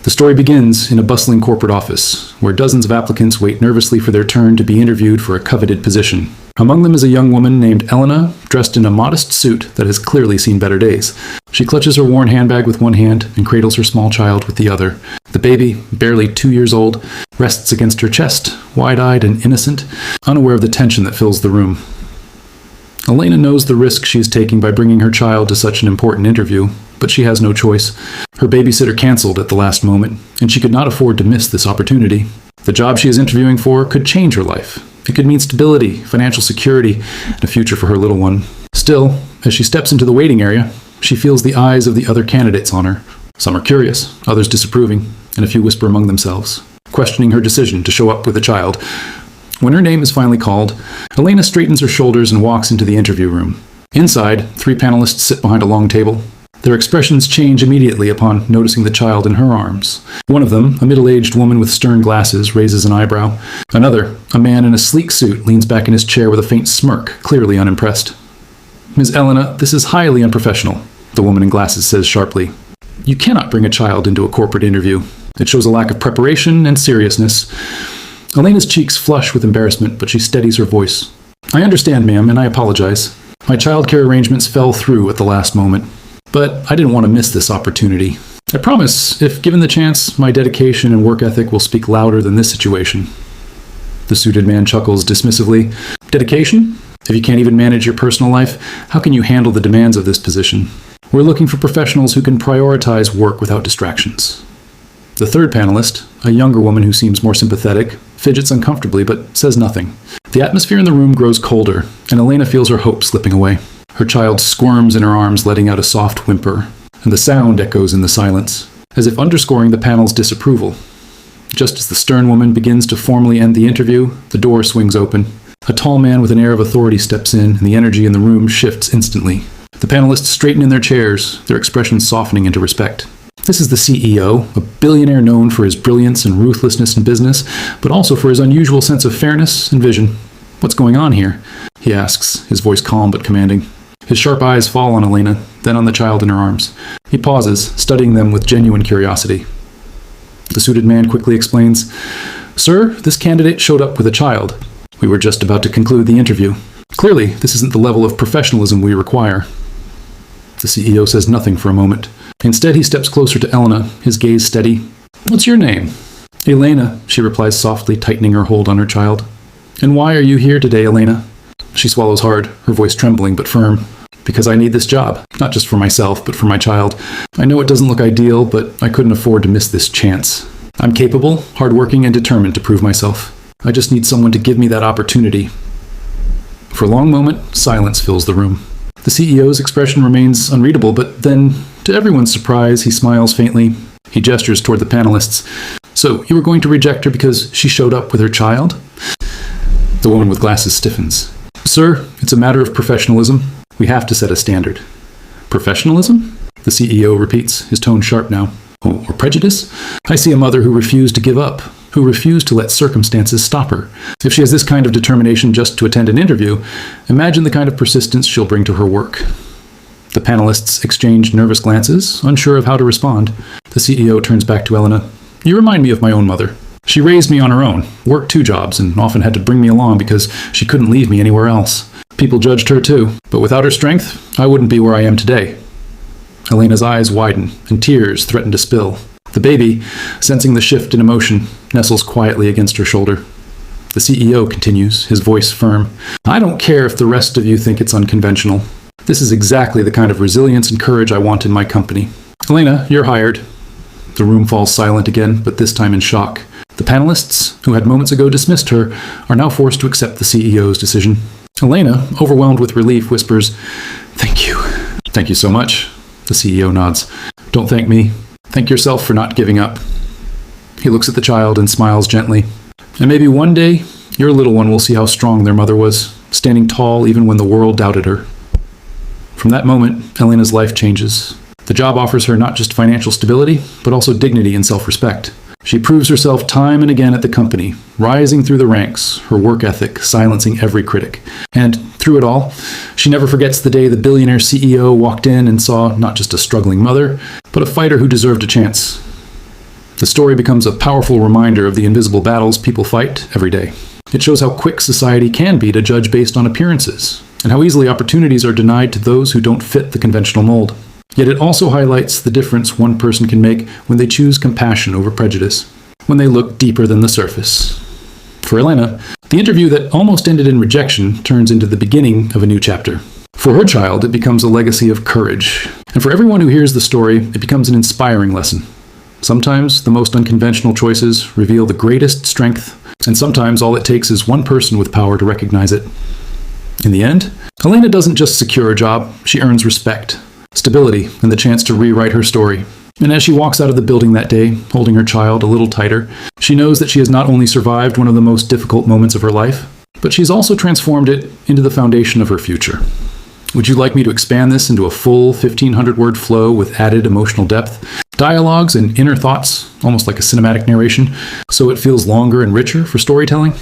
The story begins in a bustling corporate office, where dozens of applicants wait nervously for their turn to be interviewed for a coveted position. Among them is a young woman named Elena, dressed in a modest suit that has clearly seen better days. She clutches her worn handbag with one hand and cradles her small child with the other. The baby, barely 2 years old, rests against her chest, wide-eyed and innocent, unaware of the tension that fills the room. Elena knows the risk she is taking by bringing her child to such an important interview, but she has no choice. Her babysitter canceled at the last moment, and she could not afford to miss this opportunity. The job she is interviewing for could change her life. It could mean stability, financial security, and a future for her little one. Still, as she steps into the waiting area, she feels the eyes of the other candidates on her. Some are curious, others disapproving, and a few whisper among themselves, questioning her decision to show up with a child. When her name is finally called, Elena straightens her shoulders and walks into the interview room. Inside, 3 panelists sit behind a long table. Their expressions change immediately upon noticing the child in her arms. One of them, a middle-aged woman with stern glasses, raises an eyebrow. Another, a man in a sleek suit, leans back in his chair with a faint smirk, clearly unimpressed. "Ms. Elena, this is highly unprofessional," the woman in glasses says sharply. "You cannot bring a child into a corporate interview. It shows a lack of preparation and seriousness." Elena's cheeks flush with embarrassment, but she steadies her voice. "I understand, ma'am, and I apologize. My childcare arrangements fell through at the last moment. But I didn't want to miss this opportunity. I promise, if given the chance, my dedication and work ethic will speak louder than this situation." The suited man chuckles dismissively. "Dedication? If you can't even manage your personal life, how can you handle the demands of this position? We're looking for professionals who can prioritize work without distractions." The third panelist, a younger woman who seems more sympathetic, fidgets uncomfortably but says nothing. The atmosphere in the room grows colder, and Elena feels her hope slipping away. Her child squirms in her arms, letting out a soft whimper, and the sound echoes in the silence, as if underscoring the panel's disapproval. Just as the stern woman begins to formally end the interview, the door swings open. A tall man with an air of authority steps in, and the energy in the room shifts instantly. The panelists straighten in their chairs, their expressions softening into respect. This is the CEO, a billionaire known for his brilliance and ruthlessness in business, but also for his unusual sense of fairness and vision. "What's going on here?" he asks, his voice calm but commanding. His sharp eyes fall on Elena, then on the child in her arms. He pauses, studying them with genuine curiosity. The suited man quickly explains, "Sir, this candidate showed up with a child. We were just about to conclude the interview. Clearly, this isn't the level of professionalism we require." The CEO says nothing for a moment. Instead, he steps closer to Elena, his gaze steady. "What's your name?" "Elena," she replies softly, tightening her hold on her child. "And why are you here today, Elena?" She swallows hard, her voice trembling but firm. "Because I need this job, not just for myself, but for my child. I know it doesn't look ideal, but I couldn't afford to miss this chance. I'm capable, hardworking, and determined to prove myself. I just need someone to give me that opportunity." For a long moment, silence fills the room. The CEO's expression remains unreadable, but then, to everyone's surprise, he smiles faintly. He gestures toward the panelists. "So, you were going to reject her because she showed up with her child?" The woman with glasses stiffens. "Sir, it's a matter of professionalism. We have to set a standard." "Professionalism?" the CEO repeats, his tone sharp now. "Or prejudice? I see a mother who refused to give up, who refused to let circumstances stop her. If she has this kind of determination just to attend an interview, imagine the kind of persistence she'll bring to her work." The panelists exchange nervous glances, unsure of how to respond. The CEO turns back to Elena. "You remind me of my own mother. She raised me on her own, worked 2 jobs, and often had to bring me along because she couldn't leave me anywhere else. People judged her too, but without her strength, I wouldn't be where I am today." Elena's eyes widen, and tears threaten to spill. The baby, sensing the shift in emotion, nestles quietly against her shoulder. The CEO continues, his voice firm. "I don't care if the rest of you think it's unconventional. This is exactly the kind of resilience and courage I want in my company. Elena, you're hired." The room falls silent again, but this time in shock. The panelists, who had moments ago dismissed her, are now forced to accept the CEO's decision. Elena, overwhelmed with relief, whispers, "Thank you." "Thank you so much." The CEO nods. "Don't thank me. Thank yourself for not giving up." He looks at the child and smiles gently. "And maybe one day, your little one will see how strong their mother was, standing tall even when the world doubted her." From that moment, Elena's life changes. The job offers her not just financial stability, but also dignity and self-respect. She proves herself time and again at the company, rising through the ranks, her work ethic silencing every critic. And through it all, she never forgets the day the billionaire CEO walked in and saw not just a struggling mother, but a fighter who deserved a chance. The story becomes a powerful reminder of the invisible battles people fight every day. It shows how quick society can be to judge based on appearances, and how easily opportunities are denied to those who don't fit the conventional mold. Yet it also highlights the difference one person can make when they choose compassion over prejudice, when they look deeper than the surface. For Elena, the interview that almost ended in rejection turns into the beginning of a new chapter. For her child, it becomes a legacy of courage. And for everyone who hears the story, it becomes an inspiring lesson. Sometimes the most unconventional choices reveal the greatest strength, and sometimes all it takes is one person with power to recognize it. In the end, Elena doesn't just secure a job, she earns respect, stability, and the chance to rewrite her story. And as she walks out of the building that day, holding her child a little tighter, she knows that she has not only survived one of the most difficult moments of her life, but she's also transformed it into the foundation of her future. Would you like me to expand this into a full 1,500-word flow with added emotional depth, dialogues, and inner thoughts, almost like a cinematic narration, so it feels longer and richer for storytelling?